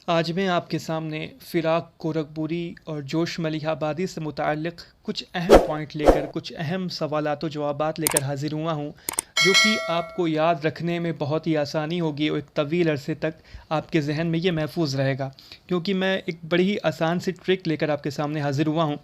आज मैं आपके सामने फ़िराक गोरखपुरी और जोश मलिहाबादी से मुताल्लिक़ कुछ अहम पॉइंट लेकर, कुछ अहम सवालात व जवाबात लेकर हाज़िर हुआ हूँ, जो कि आपको याद रखने में बहुत ही आसानी होगी और एक तवील अरसे तक आपके ज़हन में ये महफूज रहेगा। क्योंकि मैं एक बड़ी ही आसान सी ट्रिक लेकर आपके सामने हाज़िर हुआ हूँ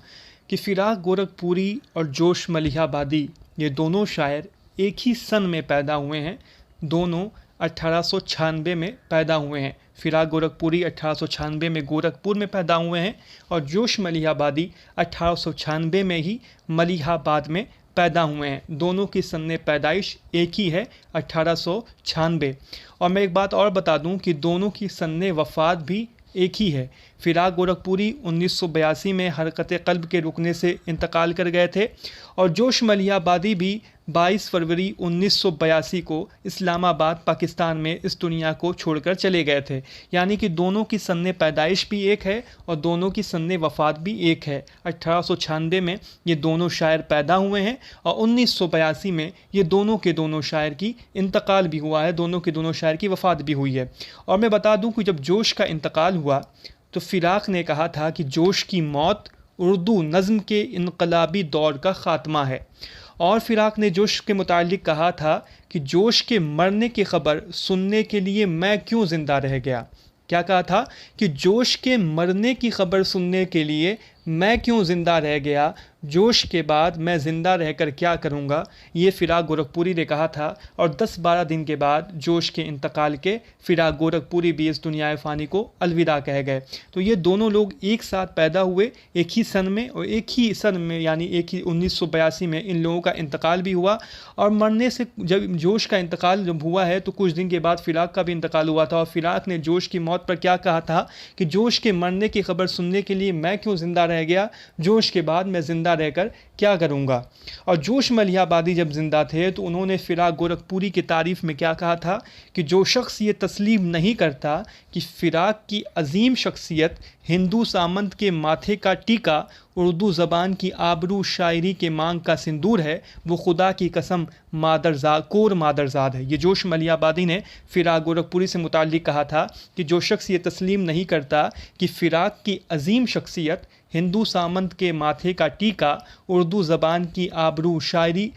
कि फ़िराक गोरखपुरी और जोश मलिहाबादी ये दोनों शायर एक ही सन में पैदा हुए हैं। दोनों 1896 में पैदा हुए हैं। फ़िराक गोरखपुरी 1896 में गोरखपुर में पैदा हुए हैं और जोश मलिहाबादी 1896 में ही मलिहाबाद में पैदा हुए हैं। दोनों की सन्ने पैदाइश एक ही है, 1896। और मैं एक बात और बता दूं कि दोनों की सन्ने वफ़ात भी एक ही है। फ़िराक गोरखपुरी 1982 में हरकत क़ल्ब के रुकने से इंतकाल कर गए थे और जोश मलिहाबादी भी 22 फरवरी 1982 को इस्लामाबाद पाकिस्तान में इस दुनिया को छोड़कर चले गए थे। यानी कि दोनों की सन्ने पैदाइश भी एक है और दोनों की सन्ने वफ़ात भी एक है। 1896 में ये दोनों शायर पैदा हुए हैं और 1982 में ये दोनों के दोनों शायर की इंतकाल भी हुआ है, दोनों के दोनों शायर की वफ़ात भी हुई है। और मैं बता दूं कि जब जोश का इंतकाल हुआ तो फ़िराक ने कहा था कि जोश की मौत उर्दू नज़्म के इनकलाबी दौर का ख़ात्मा है। और फ़िराक ने जोश के मुतालिक कहा था कि जोश के मरने की ख़बर सुनने के लिए मैं क्यों ज़िंदा रह गया। क्या कहा था कि जोश के मरने की ख़बर सुनने के लिए मैं क्यों ज़िंदा रह गया, जोश के बाद मैं ज़िंदा रहकर क्या करूँगा, ये फ़िराक गोरखपुरी ने कहा था। और 10-12 दिन के बाद जोश के इंतकाल के फ़िराक गोरखपुरी भी इस दुनिया फ़ानी को अलविदा कह गए। तो ये दोनों लोग एक साथ पैदा हुए एक ही सन में और एक ही सन में, यानी एक ही 1982 में इन लोगों का इंतकाल भी हुआ। और मरने से जब जोश का इंतकाल जब हुआ है तो कुछ दिन के बाद फ़िराक का भी इंतकाल हुआ था। और फ़िराक ने जोश की मौत पर क्या कहा था कि जोश के मरने की खबर सुनने के लिए मैं क्यों ज़िंदा रह गया, जोश के बाद मैं ज़िंदा रहकर क्या करूँगा। और जोश मलिहाबादी जब ज़िंदा थे तो उन्होंने फ़िराक गोरखपुरी की तारीफ़ में क्या कहा था कि जो शख्स ये तस्लीम नहीं करता कि फ़िराक की अजीम शख्सियत हिंदू सामंत के माथे का टीका, उर्दू ज़बान की आबरू, शायरी के मांग का सिंदूर है, वो खुदा की कसम मादरजाद है। ये जोश मलिहाबादी ने फ़िराक गोरखपुरी से मुताल्लिक़ कहा था कि जो शख्स ये तस्लीम नहीं करता कि फ़िराक की अजीम शख्सियत हिंदू सामंत के माथे का टीका, उर्दू ज़बान की आबरू शायरी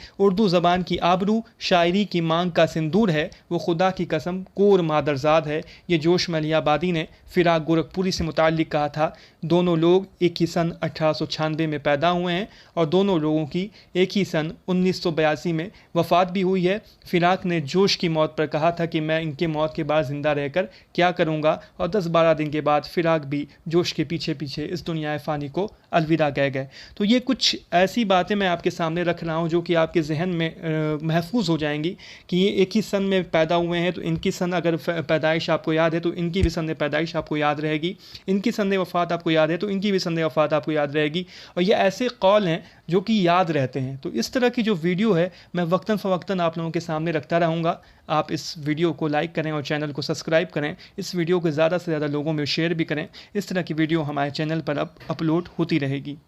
की मांग का सिंदूर है, वो खुदा की कसम कोर मादरजाद है। ये जोश मलिहाबादी ने फ़िराक गोरखपुरी से मुताल्लिक़ कहा था। दोनों लोग एक ही सन 1896 में पैदा हुए हैं और दोनों लोगों की एक ही सन 1982 में वफ़ात भी हुई है। फ़िराक ने जोश की मौत पर कहा था कि मैं इनके मौत के बाद ज़िंदा रहकर क्या करूँगा, और 10-12 दिन के बाद फ़िराक भी जोश के पीछे पीछे इस दुनिया फ़ानी को अलविदा कह गए। तो ये कुछ ऐसी बातें मैं आपके सामने रख रहा हूँ जो कि आपके जहन में महफूज हो जाएंगी कि ये एक ही सन में पैदा हुए हैं। तो इनकी सन अगर पैदाइश आपको याद है तो इनकी भी सन पैदाइश आपको याद रहेगी, इनकी सन वफ़ात आपको याद है तो इनकी भी सन वफ़ात आपको याद रहेगी। और ये ऐसे कौल हैं जो कि याद रहते हैं। तो इस तरह की जो वीडियो है मैं वक्तन फ़वक्तन आप लोगों के सामने रखता रहूँगा। आप इस वीडियो को लाइक करें और चैनल को सब्सक्राइब करें। इस वीडियो को ज़्यादा से ज़्यादा लोगों में शेयर भी करें। इस तरह की वीडियो हमारे चैनल पर अब अपलोड होती रहेगी।